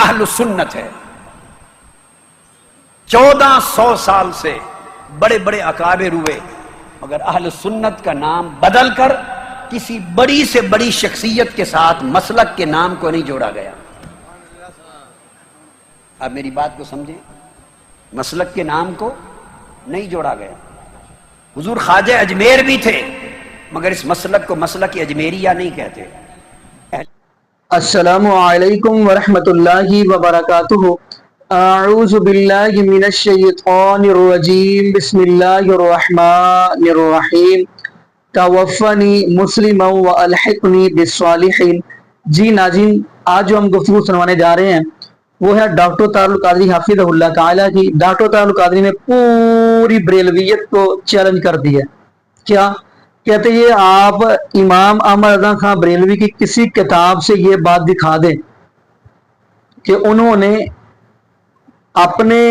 اہل سنت ہے. 1400 سال سے بڑے بڑے اکابر ہوئے مگر اہل سنت کا نام بدل کر کسی بڑی سے بڑی شخصیت کے ساتھ مسلک کے نام کو نہیں جوڑا گیا. اب میری بات کو سمجھیں, مسلک کے نام کو نہیں جوڑا گیا. حضور خواجہ اجمیر بھی تھے مگر اس مسلک کو مسلک اجمیریہ نہیں کہتے. السلام علیکم ورحمۃ اللہ وبرکاتہ. اعوذ باللہ من الشیطان الرجیم. بسم اللہ الرحمن الرحیم. توفنی مسلما والحقنی بالصالحین. جی ناظرین, آج جو ہم گفتگو سنوانے جا رہے ہیں وہ ہے ڈاکٹر طاہر القادری حفظہ اللہ تعالی کی. ڈاکٹر طاہر القادری نے پوری بریلویت کو چیلنج کر دیا. کیا کہتے یہ آپ امام احمد رضا خان بریلوی کی کسی کتاب سے یہ بات دکھا دیں کہ انہوں نے اپنے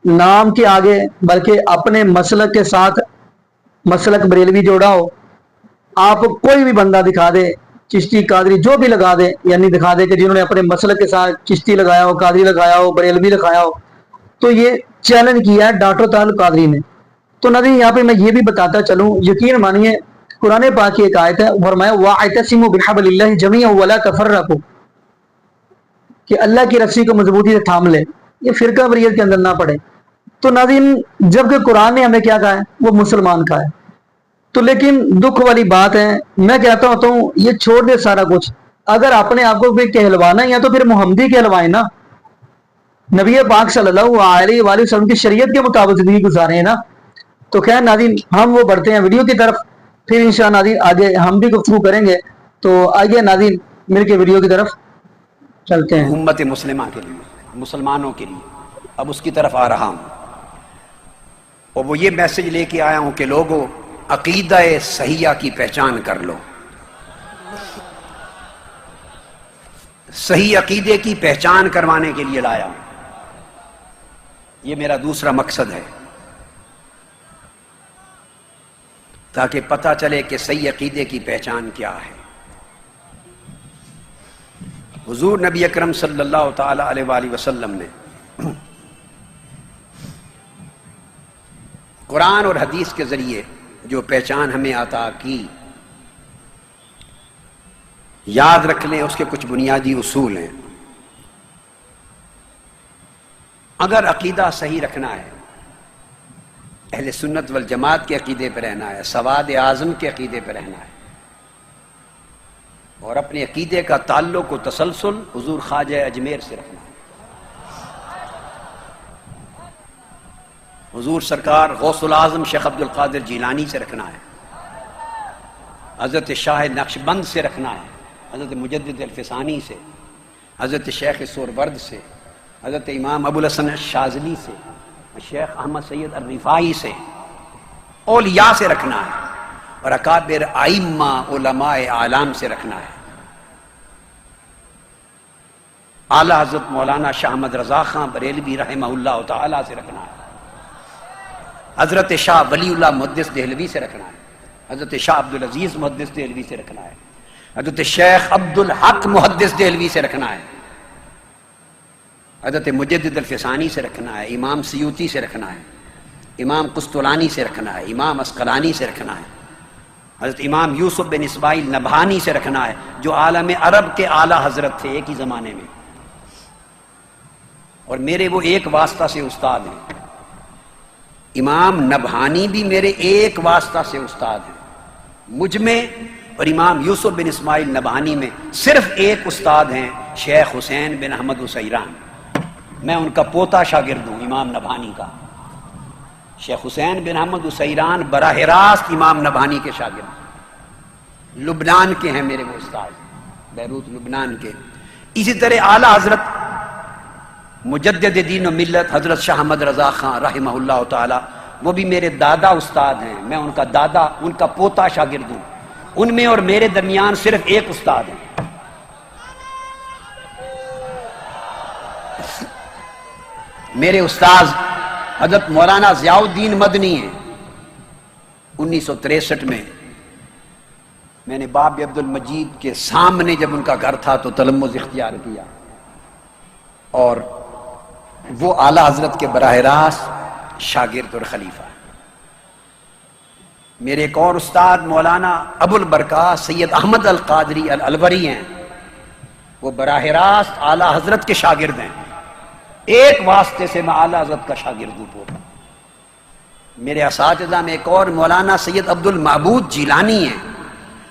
نام کے آگے بلکہ اپنے مسلک کے ساتھ مسلک بریلوی جوڑا ہو. آپ کوئی بھی بندہ دکھا دے, چشتی قادری جو بھی لگا دے, یعنی دکھا دے کہ جنہوں نے اپنے مسلک کے ساتھ چشتی لگایا ہو, قادری لگایا ہو, بریلوی لگایا ہو. تو یہ چیلنج کیا ہے ڈاکٹر طاہر القادری نے. تو ناظرین یہاں پہ میں یہ بھی بتاتا چلوں, یقین مانیے قرآن پاک کی ایک آیت ہے, فرمایا وَاعْتَصِمُوا بِحَبْلِ اللَّهِ جَمِيعًا وَلَا تَفَرَّقُوا, کہ اللہ کی رسی کو مضبوطی سے تھام لے, یہ فرقہ واریت کے اندر نہ پڑے. تو ناظرین جبکہ قرآن نے ہمیں کیا کہا ہے, وہ مسلمان کا ہے. تو لیکن دکھ والی بات ہے, میں کہتا ہوتا ہوں یہ چھوڑ دے سارا کچھ. اگر اپنے آپ کو کہلوانا ہے تو پھر محمدی کہلوائیں نا. نبی پاک صلی اللہ علیہ وآلہ وسلم کی شریعت کے مطابق زندگی گزارے ہیں نا. تو خیر ناظرین ہم وہ بڑھتے ہیں ویڈیو کی طرف, پھر انشاءاللہ ناظرین آگے ہم بھی گفتگو کریں گے. تو آئیے ناظرین مل کے ویڈیو کی طرف چلتے ہیں. امت مسلمہ کے لیے, مسلمانوں کے لیے اب اس کی طرف آ رہا ہوں, اور وہ یہ میسج لے کے آیا ہوں کہ لوگوں عقیدہ صحیحہ کی پہچان کر لو. صحیح عقیدے کی پہچان کروانے کے لیے لایا ہوں. یہ میرا دوسرا مقصد ہے, تاکہ پتہ چلے کہ صحیح عقیدے کی پہچان کیا ہے. حضور نبی اکرم صلی اللہ تعالی علیہ وآلہ وسلم نے قرآن اور حدیث کے ذریعے جو پہچان ہمیں عطا کی, یاد رکھ لیں اس کے کچھ بنیادی اصول ہیں. اگر عقیدہ صحیح رکھنا ہے, اہل سنت والجماعت کے عقیدے پہ رہنا ہے, سواد اعظم کے عقیدے پہ رہنا ہے, اور اپنے عقیدے کا تعلق و تسلسل حضور خواجہ اجمیر سے رکھنا ہے. حضور سرکار غوث العظم شیخ عبد القادر جیلانی سے رکھنا ہے, حضرت شاہ نقشبند سے رکھنا ہے, حضرت مجدد الفسانی سے, حضرت شیخ سورورد سے, حضرت امام ابو الحسن الشاذلی سے, شیخ احمد سید الرفاعی سے, اولیاء سے رکھنا ہے, اور اکابر ائمہ علماء اعلام سے رکھنا ہے. اعلیٰ حضرت مولانا شاہ احمد رضا خان بریلوی رحمہ اللہ تعالی سے رکھنا ہے, حضرت شاہ ولی اللہ محدث دہلوی سے رکھنا ہے, حضرت شاہ عبدالعزیز محدث دہلوی سے رکھنا ہے, حضرت شیخ عبد الحق محدث دہلوی سے رکھنا ہے, حضرت مجدد الفسانی سے رکھنا ہے, امام سیوطی سے رکھنا ہے, امام قسطلانی سے رکھنا ہے, امام عسقلانی سے رکھنا ہے, حضرت امام یوسف بن اسماعیل نبہانی سے رکھنا ہے, جو عالم عرب کے اعلیٰ حضرت تھے ایک ہی زمانے میں, اور میرے وہ ایک واسطہ سے استاد ہیں. امام نبہانی بھی میرے ایک واسطہ سے استاد ہیں مجھ میں, اور امام یوسف بن اسماعیل نبہانی میں صرف ایک استاد ہیں, شیخ حسین بن احمد حسیران. میں ان کا پوتا شاگرد ہوں امام نبہانی کا. شیخ حسین بن احمد حسیران براہ راست امام نبہانی کے شاگرد, لبنان کے ہیں میرے وہ استاد, بیروت لبنان کے. اسی طرح اعلیٰ حضرت مجدد دین و ملت حضرت شاہ احمد رضا خان رحمہ اللہ تعالی, وہ بھی میرے دادا استاد ہیں, میں ان کا دادا, ان کا پوتا شاگرد ہوں. ان میں اور میرے درمیان صرف ایک استاد ہے. میرے استاذ حضرت مولانا ضیاء الدین مدنی ہیں. 1963 میں نے باب عبد المجید کے سامنے جب ان کا گھر تھا تو تلمذ اختیار کیا. اور وہ اعلیٰ حضرت کے براہ راست شاگرد اور خلیفہ. میرے ایک اور استاد مولانا ابو البرکات سید احمد القادری الالوری ہیں، وہ براہ راست اعلیٰ حضرت کے شاگرد ہیں. ایک واسطے سے میں اعلیٰ حضرت کا شاگرد ہوں پورا. میرے اساتذہ میں ایک اور مولانا سید عبد المعبود جیلانی ہیں،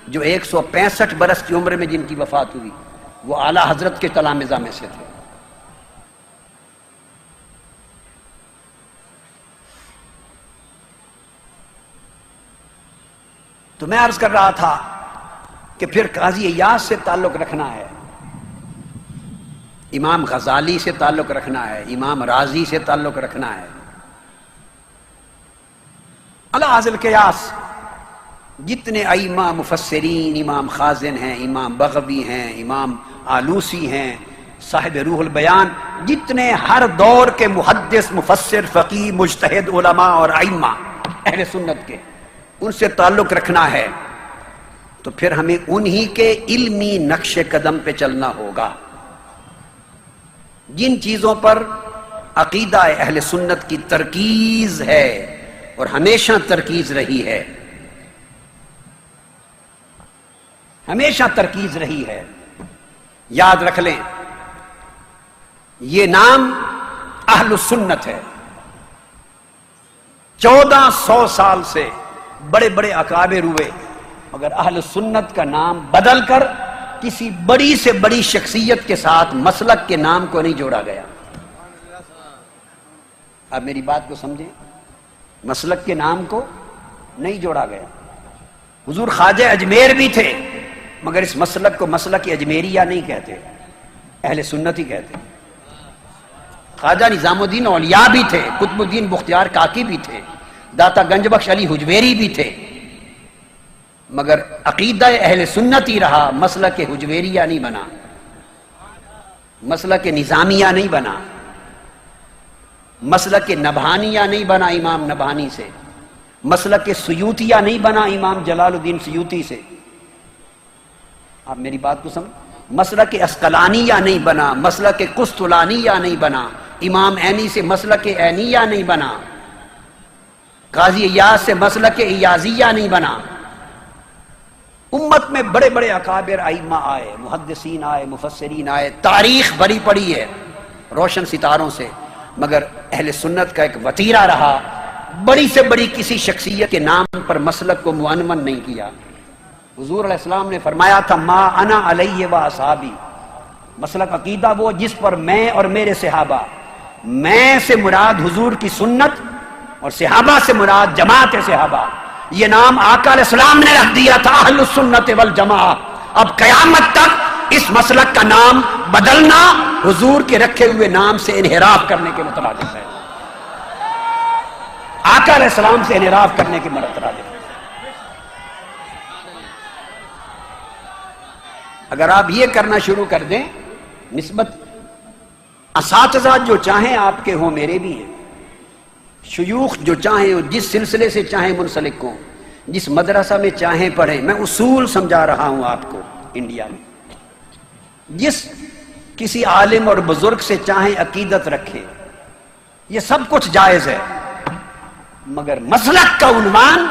جو 165 برس کی عمر میں جن کی وفات ہوئی، وہ اعلیٰ حضرت کے تلامذہ میں سے تھے. تو میں عرض کر رہا تھا کہ پھر قاضی ایاز سے تعلق رکھنا ہے، امام غزالی سے تعلق رکھنا ہے، امام رازی سے تعلق رکھنا ہے. اعلیٰ القیاس جتنے ائمہ مفسرین، امام خازن ہیں، امام بغوی ہیں، امام آلوسی ہیں، صاحب روح البیان، جتنے ہر دور کے محدث، مفسر، فقیہ، مجتہد علماء اور ائمہ اہل سنت کے، ان سے تعلق رکھنا ہے تو پھر ہمیں انہی کے علمی نقش قدم پہ چلنا ہوگا. جن چیزوں پر عقیدہ اہل سنت کی ترکیز ہے اور ہمیشہ ترکیز رہی ہے، ہمیشہ ترکیز رہی ہے، یاد رکھ لیں یہ نام اہل سنت ہے. 1400 سال سے بڑے بڑے اکابر ہوئے مگر اہل سنت کا نام بدل کر کسی بڑی سے بڑی شخصیت کے ساتھ مسلک کے نام کو نہیں جوڑا گیا. آپ میری بات کو سمجھیں، مسلک کے نام کو نہیں جوڑا گیا. حضور خواجہ اجمیر بھی تھے مگر اس مسلک کو مسلک اجمیریہ نہیں کہتے، اہل سنت ہی کہتے. خواجہ نظام الدین اولیاء بھی تھے، قطب الدین بختیار کاکی بھی تھے، داتا گنج بخش علی حجویری بھی تھے، مگر عقیدہ اہل سنت ہی رہا، مسلک حجویریہ نہیں بنا، مسلک نظامیہ نہیں بنا، مسلک نبہانیہ نہیں بنا امام نبہانی سے، مسلک سیوطیہ نہیں بنا امام جلال الدین سیوطی سے. آپ میری بات کو سمجھ، مسلک اسقلانیہ نہیں بنا، مسلک قسطلانیہ نہیں بنا، امام عینی سے مسلک عینیہ نہیں بنا، قاضی ایاز سے مسلک ایازیہ نہیں بنا. امت میں بڑے بڑے اکابر ائمہ آئے، محدثین آئے، مفسرین آئے، تاریخ بھری پڑی ہے روشن ستاروں سے، مگر اہل سنت کا ایک وتیرہ رہا، بڑی سے بڑی کسی شخصیت کے نام پر مسلک کو معنون نہیں کیا. حضور علیہ السلام نے فرمایا تھا ما انا علیہ و اصحابی، مسلک عقیدہ وہ جس پر میں اور میرے صحابہ، میں سے مراد حضور کی سنت اور صحابہ سے مراد جماعت صحابہ. یہ نام آقا علیہ السلام نے رکھ دیا تھا اہل السنت والجماعہ. اب قیامت تک اس مسلک کا نام بدلنا حضور کے رکھے ہوئے نام سے انحراف کرنے کے مترادف ہے، آقا علیہ السلام سے انحراف کرنے کے مترادف ہے. اگر آپ یہ کرنا شروع کر دیں، نسبت اساتذہ جو چاہیں آپ کے ہوں، میرے بھی ہیں، شیوخ جو چاہیں جس سلسلے سے چاہیں منسلک ہوں، جس مدرسہ میں چاہیں پڑھیں، میں اصول سمجھا رہا ہوں آپ کو. انڈیا میں جس کسی عالم اور بزرگ سے چاہیں عقیدت رکھیں، یہ سب کچھ جائز ہے، مگر مسلک کا عنوان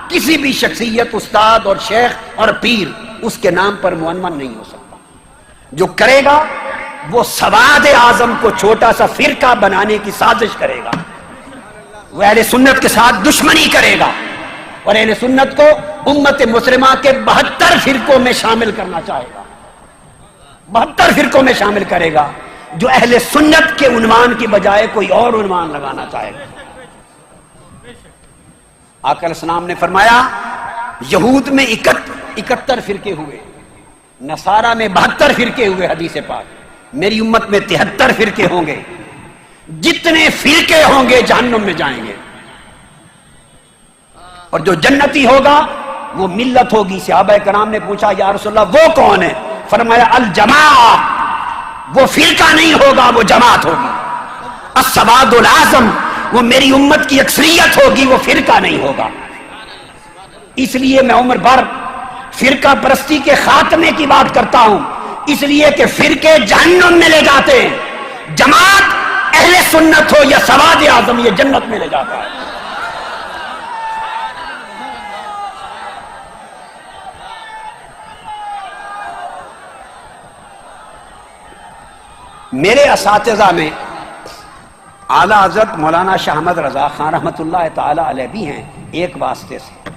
کسی بھی شخصیت، استاد اور شیخ اور پیر اس کے نام پر معنون نہیں ہو سکتا. جو کرے گا وہ سواد اعظم کو چھوٹا سا فرقہ بنانے کی سازش کرے گا، وہ اہل سنت کے ساتھ دشمنی کرے گا اور اہل سنت کو امت مسلمہ کے 72 فرقوں میں شامل کرنا چاہے گا، 72 فرقوں میں شامل کرے گا، جو اہل سنت کے عنوان کی بجائے کوئی اور عنوان لگانا چاہے گا. آقا علیہ السلام نے فرمایا یہود میں 71 فرقے ہوئے، نصارہ میں 72 فرقے ہوئے، حدیث پاک. میری امت میں 73 فرقے ہوں گے. جتنے فرقے ہوں گے جہنم میں جائیں گے، اور جو جنتی ہوگا وہ ملت ہوگی. صحابہ کرام نے پوچھا یا رسول اللہ وہ کون ہے؟ فرمایا الجماعہ، وہ فرقہ نہیں ہوگا، وہ جماعت ہوگی. السواد العظم، وہ میری امت کی اکثریت ہوگی، وہ فرقہ نہیں ہوگا. اس لیے میں عمر بھر فرقہ پرستی کے خاتمے کی بات کرتا ہوں، اس لیے کہ فرقے جہنم میں لے جاتے ہیں. جماعت اہل سنت ہو یا سواد اعظم، یہ جنت میں لے جاتا ہے۔ میرے اساتذہ میں اعلیٰ حضرت مولانا شاہ احمد رضا خان رحمۃ اللہ تعالی علیہ بھی ہیں ایک واسطے سے۔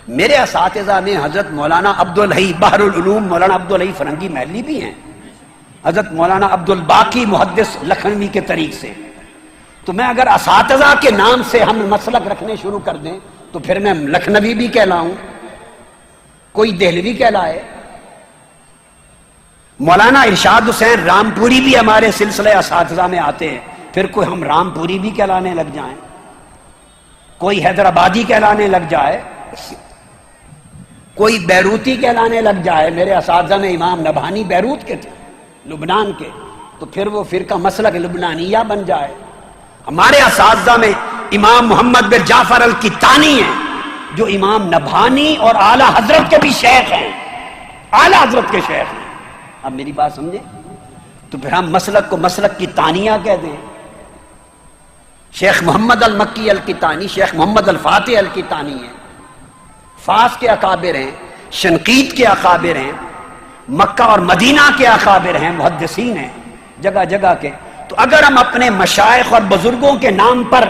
میرے اساتذہ میں حضرت مولانا عبدالحی بحر العلوم مولانا عبدالحی فرنگی محلی بھی ہیں، حضرت مولانا عبدالباقی محدث لکھنوی کے طریق سے۔ تو میں اگر اساتذہ کے نام سے ہم مسلک رکھنے شروع کر دیں تو پھر میں لکھنوی بھی کہلاؤں، کوئی دہلوی کہلائے۔ مولانا ارشاد حسین رامپوری بھی ہمارے سلسلے اساتذہ میں آتے ہیں، پھر کوئی ہم رامپوری بھی کہلانے لگ جائیں، کوئی حیدرآبادی کہلانے لگ جائے، کوئی بیروتی کہلانے لگ جائے۔ میرے اساتذہ میں امام نبہانی بیروت کے تھے، لبنان کے، تو پھر وہ فرقہ مسلک لبنانیہ بن جائے۔ ہمارے اساتذہ میں امام محمد بن جعفر القطانی ہیں جو امام نبہانی اور اعلیٰ حضرت کے بھی شیخ ہیں، اعلیٰ حضرت کے شیخ ہیں۔ اب میری بات سمجھے؟ تو پھر ہم مسلک کو مسلک کی تانیہ کہہ دیں۔ شیخ محمد المکی القطانی شیخ محمد الفاتح القطانی ہیں، فاس کے اکابر ہیں، شنقیط کے اکابر ہیں، مکہ اور مدینہ کے اکابر ہیں، محدثین ہیں جگہ جگہ کے۔ تو اگر ہم اپنے مشائخ اور بزرگوں کے نام پر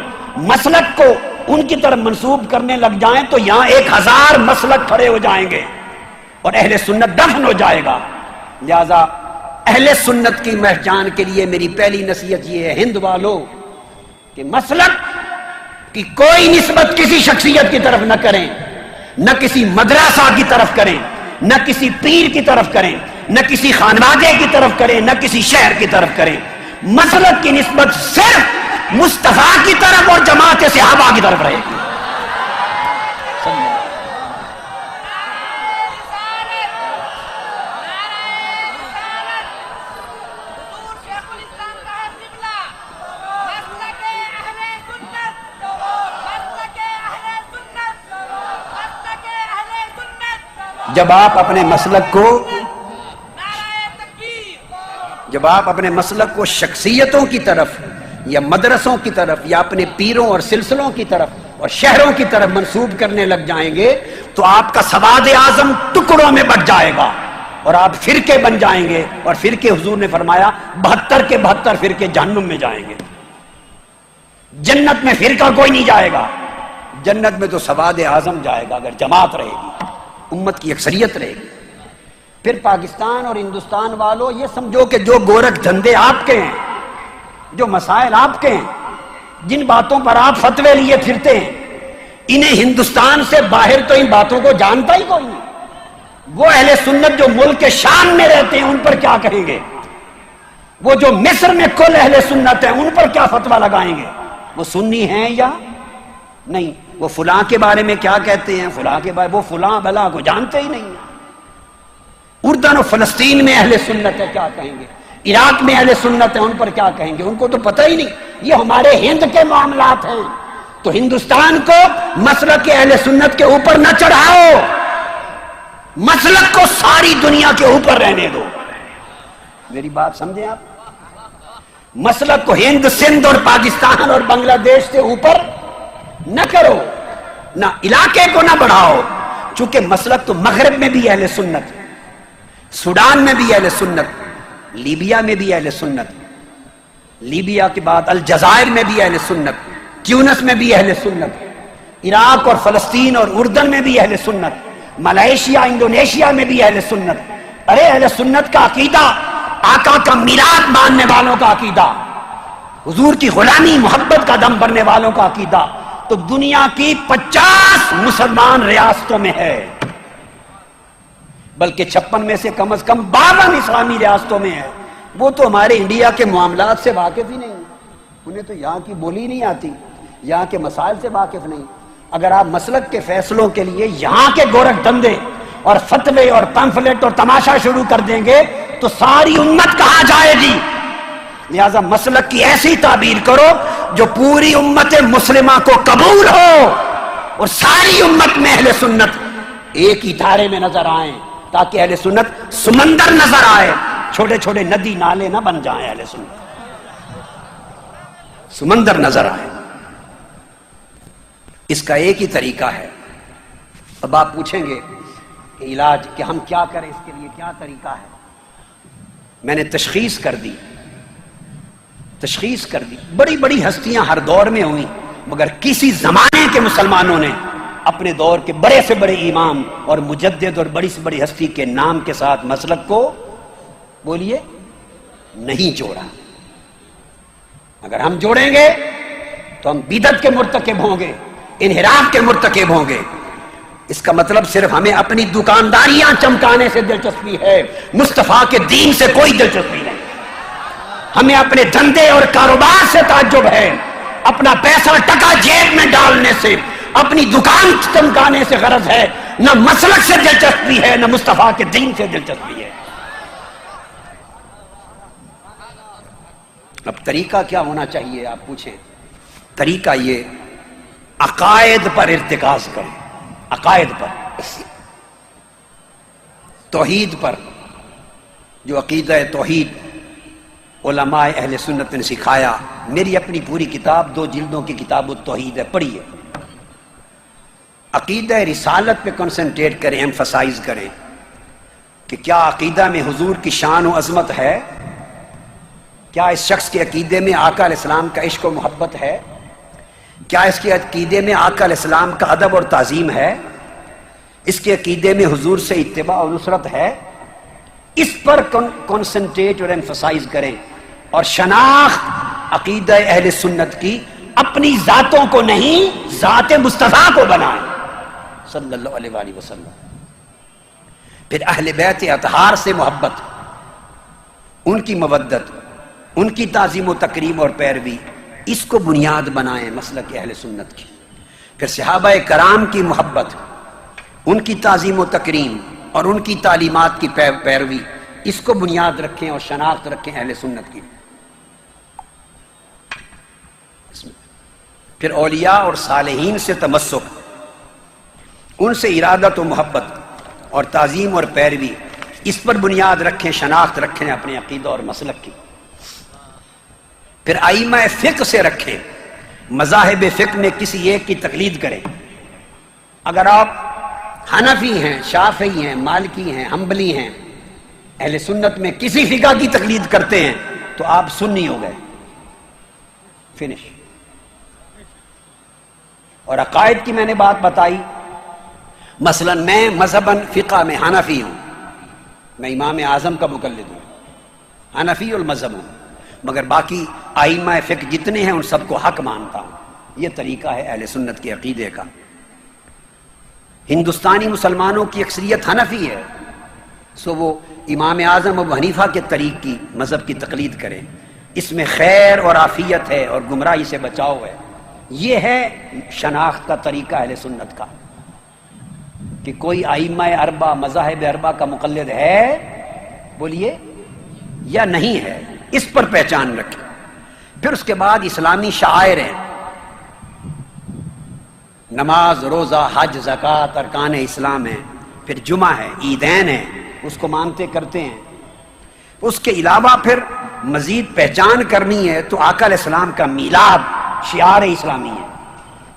مسلک کو ان کی طرف منسوب کرنے لگ جائیں تو یہاں 1000 مسلک کھڑے ہو جائیں گے اور اہل سنت دفن ہو جائے گا۔ لہذا اہل سنت کی پہچان کے لیے میری پہلی نصیحت یہ ہے ہند والو کہ مسلک کی کوئی نسبت کسی شخصیت کی طرف نہ کریں، نہ کسی مدرسہ کی طرف کریں، نہ کسی پیر کی طرف کریں، نہ کسی خانوادے کی طرف کریں، نہ کسی شہر کی طرف کریں۔ مسلک کی نسبت صرف مصطفیٰ کی طرف اور جماعت صحابہ کی طرف رہے گی۔ جب آپ اپنے مسلک کو شخصیتوں کی طرف یا مدرسوں کی طرف یا اپنے پیروں اور سلسلوں کی طرف اور شہروں کی طرف منسوب کرنے لگ جائیں گے تو آپ کا سواد اعظم ٹکڑوں میں بٹ جائے گا اور آپ فرقے بن جائیں گے، اور فرقے حضور نے فرمایا 72 کے 72 فرقے جہنم میں جائیں گے۔ جنت میں فرقہ کوئی نہیں جائے گا، جنت میں تو سواد اعظم جائے گا اگر جماعت رہے گی، امت کی اکثریت رہے گی۔ پھر پاکستان اور ہندوستان والوں یہ سمجھو کہ جو گورکھ دھندے آپ کے ہیں، جو مسائل آپ کے ہیں، جن باتوں پر آپ فتوے لیے پھرتے ہیں، انہیں ہندوستان سے باہر تو ان باتوں کو جانتا ہی کوئی نہیں۔ وہ اہل سنت جو ملک شام میں رہتے ہیں ان پر کیا کہیں گے؟ وہ جو مصر میں کل اہل سنت ہیں ان پر کیا فتویٰ لگائیں گے؟ وہ سنی ہیں یا نہیں؟ وہ فلاں کے بارے میں کیا کہتے ہیں، فلاں کے بارے وہ فلاں بلا کو جانتے ہی نہیں ہیں۔ اردن و فلسطین میں اہل سنت ہے کیا کہیں گے، عراق میں اہل سنت ہے ان پر کیا کہیں گے، ان کو تو پتہ ہی نہیں۔ یہ ہمارے ہند کے معاملات ہیں، تو ہندوستان کو مسلک کے اہل سنت کے اوپر نہ چڑھاؤ، مسلک کو ساری دنیا کے اوپر رہنے دو۔ میری بات سمجھیں آپ؟ مسلک کو ہند، سندھ اور پاکستان اور بنگلہ دیش سے اوپر نہ کرو، نہ علاقے کو نہ بڑھاؤ، چونکہ مسلک تو مغرب میں بھی اہل سنت، سوڈان میں بھی اہل سنت، لیبیا میں بھی اہل سنت، لیبیا کے بعد الجزائر میں بھی اہل سنت، تیونس میں بھی اہل سنت، عراق اور فلسطین اور اردن میں بھی اہل سنت، ملائیشیا انڈونیشیا میں بھی اہل سنت۔ ارے اہل سنت کا عقیدہ آقا کا میلاد ماننے والوں کا عقیدہ، حضور کی غلامی محبت کا دم بھرنے والوں کا عقیدہ تو دنیا کی 50 مسلمان ریاستوں میں ہے، بلکہ 56 میں سے کم از کم 52 اسلامی ریاستوں میں ہے۔ وہ تو ہمارے انڈیا کے معاملات سے واقف ہی نہیں، انہیں تو یہاں کی بولی نہیں آتی، یہاں کے مسائل سے واقف نہیں۔ اگر آپ مسلک کے فیصلوں کے لیے یہاں کے گورکھ دھندے اور فتوے اور پمفلٹ اور تماشا شروع کر دیں گے تو ساری امت کہاں جائے گی؟ لہذا مسلک کی ایسی تعبیر کرو جو پوری امت مسلمہ کو قبول ہو اور ساری امت میں اہل سنت ایک ہی دھارے میں نظر آئیں، تاکہ اہل سنت سمندر نظر آئے، چھوٹے چھوٹے ندی نالے نہ بن جائیں اہل سنت۔ سمندر نظر آئے. اس کا ایک ہی طریقہ ہے. اب آپ پوچھیں گے کہ علاج کہ ہم کیا کریں، اس کے لیے کیا طریقہ ہے؟ میں نے تشخیص کر دی. بڑی بڑی ہستیاں ہر دور میں ہوئی، مگر کسی زمانے کے مسلمانوں نے اپنے دور کے بڑے سے بڑے امام اور مجدد اور بڑی سے بڑی ہستی کے نام کے ساتھ مسلک کو بولیے نہیں جوڑا. اگر ہم جوڑیں گے تو ہم بدعت کے مرتکب ہوں گے، انحراف کے مرتکب ہوں گے. اس کا مطلب صرف ہمیں اپنی دکانداریاں چمکانے سے دلچسپی ہے، مصطفیٰ کے دین سے کوئی دلچسپی نہیں. ہمیں اپنے دھندے اور کاروبار سے تعجب ہے، اپنا پیسہ ٹکا جیب میں ڈالنے سے، اپنی دکان چمکانے سے غرض ہے. نہ مسلک سے دلچسپی ہے، نہ مصطفیٰ کے دین سے دلچسپی ہے. اب طریقہ کیا ہونا چاہیے آپ پوچھیں؟ طریقہ یہ، عقائد پر ارتکاز کریں. عقائد پر، توحید پر. جو عقیدہ توحید علماء اہل سنت نے سکھایا، میری اپنی پوری کتاب 2 جلدوں کی کتاب التوحید ہے، پڑھیے. عقیدہ رسالت پہ کنسنٹریٹ کریں، ایمفسائز کریں کہ کیا عقیدہ میں حضور کی شان و عظمت ہے؟ کیا اس شخص کے عقیدے میں آقا علیہ السلام کا عشق و محبت ہے؟ کیا اس کے عقیدے میں آقا علیہ السلام کا ادب اور تعظیم ہے؟ اس کے عقیدے میں حضور سے اتباع و نصرت ہے؟ اس پر کنسنٹریٹ اور ایمفسائز کریں. اور شناخت عقیدہ اہل سنت کی اپنی ذاتوں کو نہیں، ذات مصطفیٰ کو بنائیں صلی اللہ علیہ وآلہ وسلم. پھر اہل بیت اطہار سے محبت، ان کی مودت، ان کی تعظیم و تکریم اور پیروی، اس کو بنیاد بنائیں مسلک اہل سنت کی. پھر صحابہ کرام کی محبت، ان کی تعظیم و تکریم اور ان کی تعلیمات کی پیروی، اس کو بنیاد رکھیں اور شناخت رکھیں اہل سنت کی. پھر اولیاء اور صالحین سے تمسک، ان سے ارادت و محبت اور تعظیم اور پیروی، اس پر بنیاد رکھیں، شناخت رکھیں اپنے عقیدہ اور مسلک کی. پھر ائمہ فقہ سے رکھیں، مذاہب فقہ میں کسی ایک کی تقلید کریں. اگر آپ حنفی ہیں، شافعی ہیں، مالکی ہیں، حنبلی ہیں، اہل سنت میں کسی فقہ کی تقلید کرتے ہیں تو آپ سنی ہو گئے، فنش. اور عقائد کی میں نے بات بتائی. مثلا میں مذہباً فقہ میں حنفی ہوں، میں امام اعظم کا مقلد ہوں، حنفی المذہب ہوں، مگر باقی ائمہ فقہ جتنے ہیں ان سب کو حق مانتا ہوں. یہ طریقہ ہے اہل سنت کے عقیدے کا. ہندوستانی مسلمانوں کی اکثریت حنفی ہے، سو وہ امام اعظم ابو حنیفہ کے طریق کی مذہب کی تقلید کریں. اس میں خیر اور عافیت ہے اور گمراہی سے بچاؤ ہے. یہ ہے شناخت کا طریقہ اہل سنت کا، کہ کوئی ائمہ اربع، مذاہب اربع کا مقلد ہے بولیے یا نہیں ہے، اس پر پہچان رکھیں. پھر اس کے بعد اسلامی شعائر ہیں، نماز، روزہ، حج، زکوٰۃ، ارکان اسلام ہیں. پھر جمعہ ہے، عیدین ہیں، اس کو مانتے کرتے ہیں. اس کے علاوہ پھر مزید پہچان کرنی ہے تو آقا علیہ السلام کا میلاد شعار اسلامی ہے.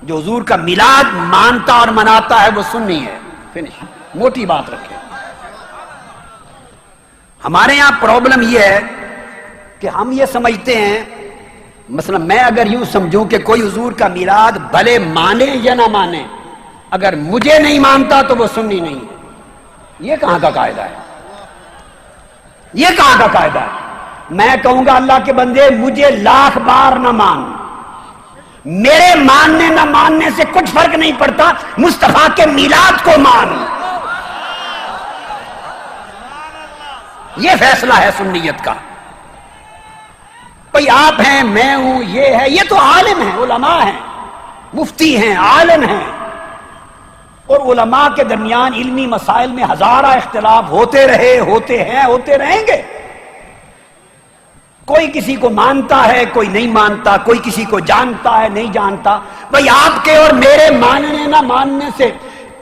جو حضور کا میلاد مانتا اور مناتا ہے وہ سنی ہے. فنش. موٹی بات رکھیں. ہمارے یہاں پرابلم یہ ہے کہ ہم یہ سمجھتے ہیں، مثلا میں اگر یوں سمجھوں کہ کوئی حضور کا میلاد بھلے مانے یا نہ مانے، اگر مجھے نہیں مانتا تو وہ سنی نہیں ہے. یہ کہاں کا قاعدہ ہے؟ یہ کہاں کا قاعدہ ہے؟ میں کہوں گا اللہ کے بندے مجھے 1,00,000 بار نہ مان، میرے ماننے نہ ماننے سے کچھ فرق نہیں پڑتا، مصطفیٰ کے میلاد کو مان. یہ فیصلہ ہے سنیت کا. بھئی آپ ہیں، میں ہوں، یہ ہے، یہ تو عالم ہیں، علماء ہیں، مفتی ہیں، عالم ہیں. اور علماء کے درمیان علمی مسائل میں ہزارہ اختلاف ہوتے رہے، ہوتے ہیں، ہوتے رہیں گے. کوئی کسی کو مانتا ہے، کوئی نہیں مانتا، کوئی کسی کو جانتا ہے، نہیں جانتا. بھئی آپ کے اور میرے ماننے نہ ماننے سے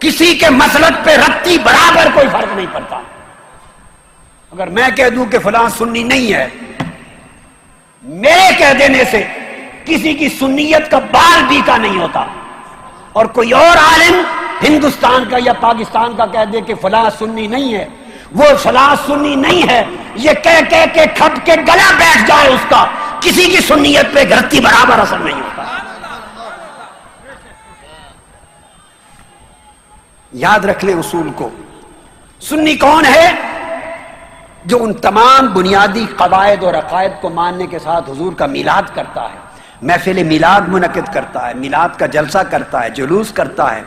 کسی کے مسلک پہ رتی برابر کوئی فرق نہیں پڑتا. اگر میں کہہ دوں کہ فلاں سنی نہیں ہے، میرے کہہ دینے سے کسی کی سنیت کا بال بھی کا نہیں ہوتا، اور کوئی اور عالم ہندوستان کا یا پاکستان کا کہہ دے کہ فلاں سنی نہیں ہے، وہ فلاں سنی نہیں ہے، یہ کہہ کے کھپ کے گلا بیٹھ جائے اس کا، کسی کی سنیت پہ گھرتی برابر اثر نہیں ہوتا۔ یاد رکھ لیں اصول کو۔ سنی کون ہے؟ جو ان تمام بنیادی قواعد اور عقائد کو ماننے کے ساتھ حضور کا میلاد کرتا ہے، محفل میلاد منعقد کرتا ہے، میلاد کا جلسہ کرتا ہے، جلوس کرتا ہے،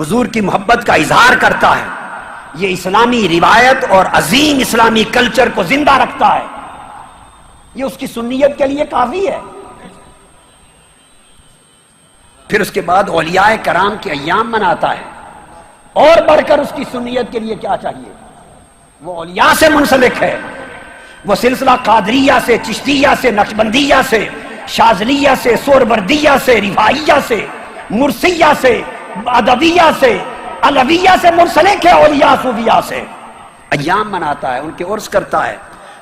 حضور کی محبت کا اظہار کرتا ہے، یہ اسلامی روایت اور عظیم اسلامی کلچر کو زندہ رکھتا ہے، یہ اس کی سنیت کے لیے کافی ہے۔ پھر اس کے بعد اولیاء کرام کے ایام مناتا ہے، اور بڑھ کر اس کی سنیت کے لیے کیا چاہیے؟ وہ اولیاء سے منسلک ہے، وہ سلسلہ قادریہ سے، چشتیہ سے، نقشبندیہ سے، شاذلیہ سے، سوربردیہ سے، رفاعیہ سے، مرثیہ سے، ادویہ سے، علویہ سے منسلک ہے، اولیاء صوفیاء سے۔ ایام مناتا ہے، ان کے عرس کرتا ہے،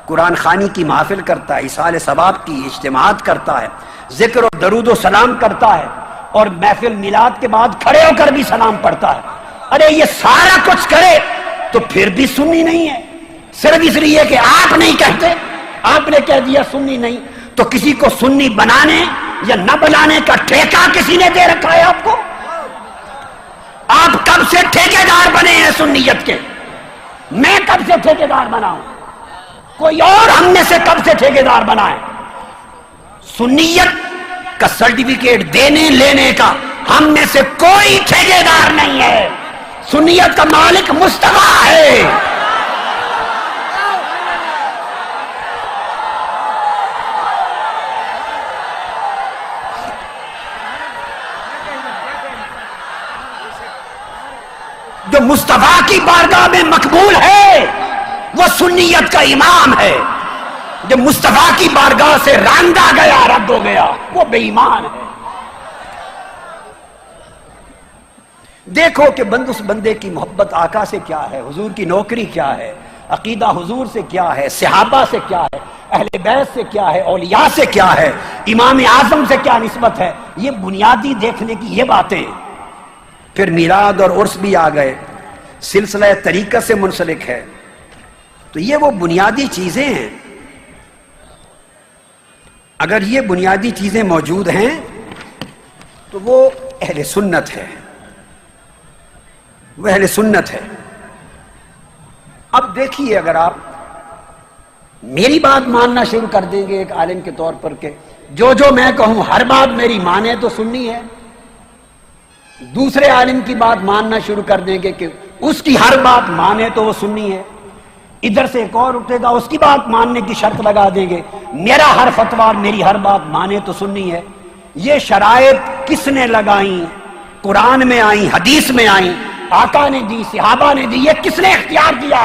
قرآن خوانی کی محافل کرتا ہے، ایصال ثواب کی اجتماعات کرتا ہے، ذکر و درود و سلام کرتا ہے، اور محفل میلاد کے بعد کھڑے ہو کر بھی سلام پڑھتا ہے۔ ارے یہ سارا کچھ کرے تو پھر بھی سنی نہیں ہے، صرف اس لیے کہ آپ نہیں کہتے، آپ نے کہہ دیا سنی نہیں، تو کسی کو سنی بنانے یا نہ بنانے کا ٹھیکہ کسی نے دے رکھا ہے آپ کو؟ آپ کب سے ٹھیکیدار بنے ہیں سنیت کے؟ میں کب سے ٹھیکیدار بنا ہوں؟ کوئی اور ہم میں سے کب سے ٹھیکیدار بنا ہے؟ سنیت کا سرٹیفکیٹ دینے لینے کا ہم میں سے کوئی ٹھیکیدار نہیں ہے، سنیت کا مالک مصطفیٰ ہے۔ جو مصطفیٰ کی بارگاہ میں مقبول ہے وہ سنیت کا امام ہے، جو مصطفیٰ کی بارگاہ سے راندہ گیا، رد ہو گیا، وہ بے ایمان ہے۔ دیکھو کہ اس بندے کی محبت آقا سے کیا ہے، حضور کی نوکری کیا ہے، عقیدہ حضور سے کیا ہے، صحابہ سے کیا ہے، اہل بیت سے کیا ہے، اولیاء سے کیا ہے، امام اعظم سے کیا نسبت ہے، یہ بنیادی دیکھنے کی یہ باتیں۔ پھر میلاد اور عرس بھی آ گئے، سلسلہ طریقت سے منسلک ہے، تو یہ وہ بنیادی چیزیں ہیں۔ اگر یہ بنیادی چیزیں موجود ہیں تو وہ اہل سنت ہے، وہ اہل سنت ہے۔ اب دیکھیے، اگر آپ میری بات ماننا شروع کر دیں گے ایک عالم کے طور پر کہ جو میں کہوں ہر بات میری مانے تو سنی ہے، دوسرے عالم کی بات ماننا شروع کر دیں گے کہ اس کی ہر بات مانے تو وہ سنی ہے، ادھر سے ایک اور اٹھے گا اس کی بات ماننے کی شرط لگا دیں گے، میرا ہر فتویٰ میری ہر بات مانے تو سنی ہے۔ یہ شرائط کس نے لگائیں؟ قرآن میں آئیں، حدیث میں آئیں، آقا نے دی، صحابہ نے دی، یہ کس نے اختیار دیا؟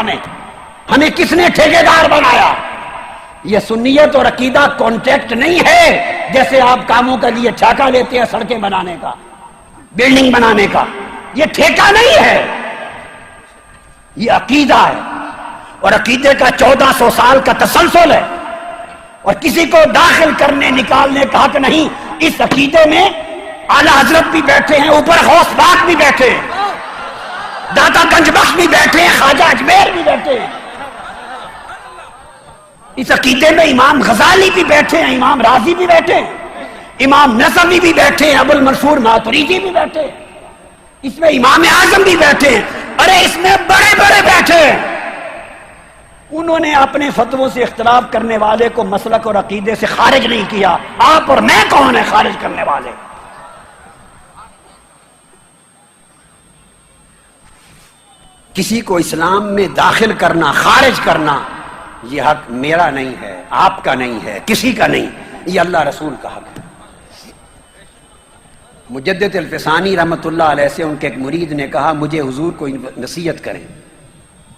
ہمیں کس نے ٹھیکیدار بنایا؟ یہ سنیت اور عقیدہ کانٹریکٹ نہیں ہے، جیسے آپ کاموں کے لیے ٹھیکہ لیتے ہیں سڑکیں بنانے کا، بلڈنگ بنانے کا، یہ ٹھیکہ نہیں ہے، یہ عقیدہ ہے، اور عقیدے کا 1400 سال کا تسلسل ہے، اور کسی کو داخل کرنے نکالنے کا حق نہیں۔ اس عقیدے میں اعلیٰ حضرت بھی بیٹھے ہیں، اوپر غوث پاک بھی بیٹھے ہیں، داتا گنج بخش بھی بیٹھے ہیں، خواجہ اجمیر بھی بیٹھے ہیں، اس عقیدے میں امام غزالی بھی بیٹھے ہیں، امام رازی بھی بیٹھے ہیں، امام نصفی بھی بیٹھے ہیں، ابو المنصور ماتریدی بھی بیٹھے ہیں، اس میں امام اعظم بھی بیٹھے ہیں، ارے اس میں بڑے بڑے بیٹھے ہیں۔ انہوں نے اپنے فتووں سے اختلاف کرنے والے کو مسلک اور عقیدے سے خارج نہیں کیا، آپ اور میں کون ہیں خارج کرنے والے؟ کسی کو اسلام میں داخل کرنا، خارج کرنا، یہ حق میرا نہیں ہے، آپ کا نہیں ہے، کسی کا نہیں، یہ اللہ رسول کا حق ہے۔ مجدد الفسانی رحمۃ اللہ علیہ سے ان کے ایک مرید نے کہا مجھے حضور کو نصیحت کریں۔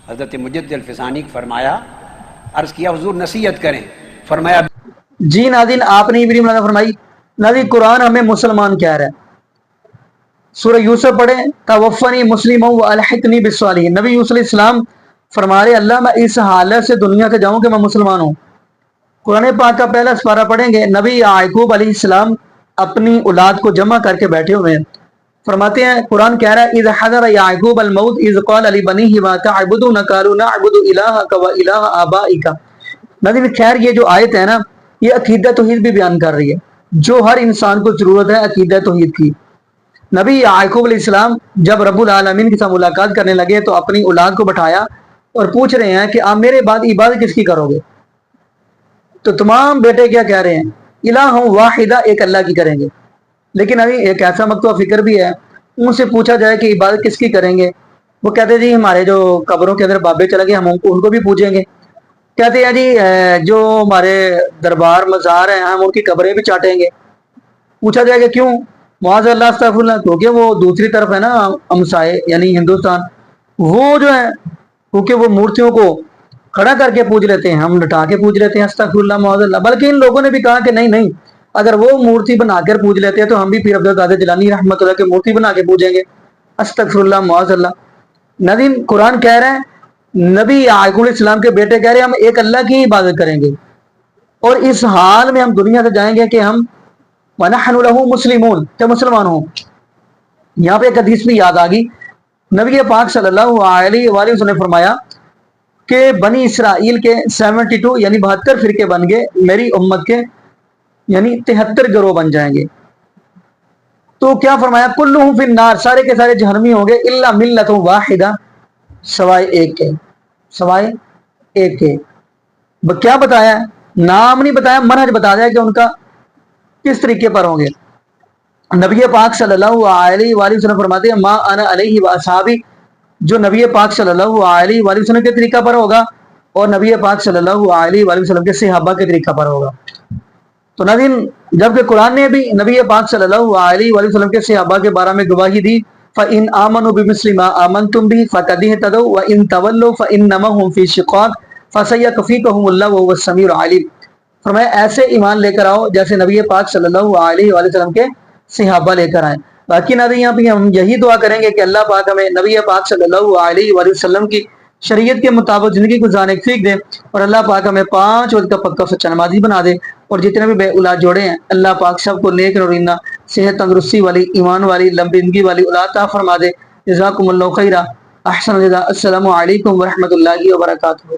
حضرت مجدد الفسانی نے فرمایا، عرض کیا حضور نصیحت کریں، فرمایا جی ناظرین، آپ نے ویڈیو بنا فرمائی۔ ناظرین، قرآن ہمیں مسلمان کہہ رہا ہے، سورہ یوسف پڑھیں، توفنی مسلما والحقنی بالصالحین۔ نبی یوسف علیہ السلام فرما رہے اللہ میں اس حالت سے دنیا سے جاؤں کہ میں مسلمان ہوں۔ قرآن پاک کا پہلا سپارہ پڑھیں گے، نبی یعقوب علیہ السلام اپنی اولاد کو جمع کر کے بیٹھے ہوئے ہیں. فرماتے ہیں قرآن کہہ رہا ہے اذ حضر یعقوب الموت اذ قال لبنیہ ما تعبدون قالوا نعبد الہک و الہ آبائک. ناظرین خیر یہ جو آیت ہے نا یہ عقیدہ توحید بھی بیان کر رہی ہے. جو ہر انسان کو ضرورت ہے عقیدہ توحید کی. نبی یعقوب علیہ السلام جب رب العالمین کے ساتھ ملاقات کرنے لگے تو اپنی اولاد کو بٹھایا اور پوچھ رہے ہیں کہ آپ میرے بعد عبادت کس کی کرو گے؟ تو تمام بیٹے کیا کہہ رہے ہیں؟ الہ واحدہ، ایک اللہ کی کریں گے. لیکن ابھی ایک ایسا مکتوب فکر بھی ہے، ان سے پوچھا جائے کہ عبادت کس کی کریں گے، وہ کہتے ہیں جی ہمارے جو قبروں کے اندر بابے چلے گئے ہم ان کو بھی پوچھیں گے. کہتے ہیں جی جو ہمارے دربار مزار ہیں ہم ان کی قبریں بھی چاٹیں گے. پوچھا جائے گا کیوں؟ معاذ اللہ استغفر اللہ، کیونکہ وہ دوسری طرف ہے نا ہمسائے یعنی ہندوستان، وہ جو ہے کیونکہ وہ مورتیوں کو کھڑا کر کے پوج لیتے ہیں، ہم لٹا کے پوج لیتے ہیں استغفر اللہ معاذ اللہ. بلکہ ان لوگوں نے بھی کہا کہ نہیں نہیں، اگر وہ مورتی بنا کر پوج لیتے ہیں تو ہم بھی پیر عبد القادر جیلانی رحمۃ اللہ کی مورتی بنا کے پوجیں گے استغفر اللہ معاذ اللہ. ناظرین قرآن کہہ رہے ہیں نبی یعقوب علیہ السلام کے بیٹے کہہ رہے ہیں ہم ایک اللہ کی عبادت کریں گے، اور اس حال میں ہم دنیا سے جائیں گے کہ ہم وَنَحْنُ لَهُ مُسْلِمُونَ، کہ مسلمان ہوں. یہاں پہ ایک حدیث بھی یاد آ گئی، نبی پاک صلی اللہ علیہ وآلہ وسلم نے فرمایا کہ بنی اسرائیل کے 72 یعنی 72 فرقے بن گئے، میری امت کے یعنی 73 گروہ بن جائیں گے. تو کیا فرمایا کلہم فی النار، سارے کے سارے جہنمی ہوں گے الا ملت واحدہ، سوائے ایک کے، سوائے ایک کے. کیا بتایا؟ نام نہیں بتایا، منہج بتا دیا کہ ان کا کس طریقے پر ہوں گے. نبی پاک صلی اللہ علیہ وآلہ وسلم فرماتے ہیں ما انا علیہ واصحابی، جو نبی پاک صلی اللہ علیہ وآلہ وسلم کے طریقہ پر ہوگا اور نبی پاک صلی اللہ علیہ وآلہ وسلم کے صحابہ کے طریقہ پر ہوگا. تو ناظرین جبکہ قرآن نے بھی نبی پاک صلی اللہ علیہ وآلہ وسلم کے صحابہ کے بارے میں گواہی دی فَإِنْ آمَنُوا بِمِثْلِ مَا آمَنْتُمْ بِهِ فَقَدِ اهْتَدَوْا وَإِنْ تَوَلَّوْا فَإِنَّمَا هُمْ فِي شِقَاقٍ فَسَيَكْفِيكَهُمُ اللَّهُ وَهُوَ السَّمِيعُ الْعَلِيمُ. فرمایا ایسے ایمان لے کر آؤ جیسے نبی پاک صلی اللہ علیہ وآلہ وسلم کے صحابہ لے کر آئے. باقی ناظرین یہاں پہ ہم یہی دعا کریں گے کہ اللہ پاک ہمیں نبی پاک صلی اللہ علیہ وآلہ وسلم کی شریعت کے مطابق زندگی گزارنے کی سیکھ دے، اور اللہ پاک ہمیں 5 وقت کا پکا سچا نمازی بنا دے، اور جتنے بھی بے اولاد جوڑے ہیں اللہ پاک سب کو نیک نورینہ صحت تندرستی والی ایمان والی لمبی زندگی والی اولاد عطا فرما دے. جزاکم اللہ خیرہ، احسن الجزاء. السلام علیکم ورحمۃ اللہ وبرکاتہ.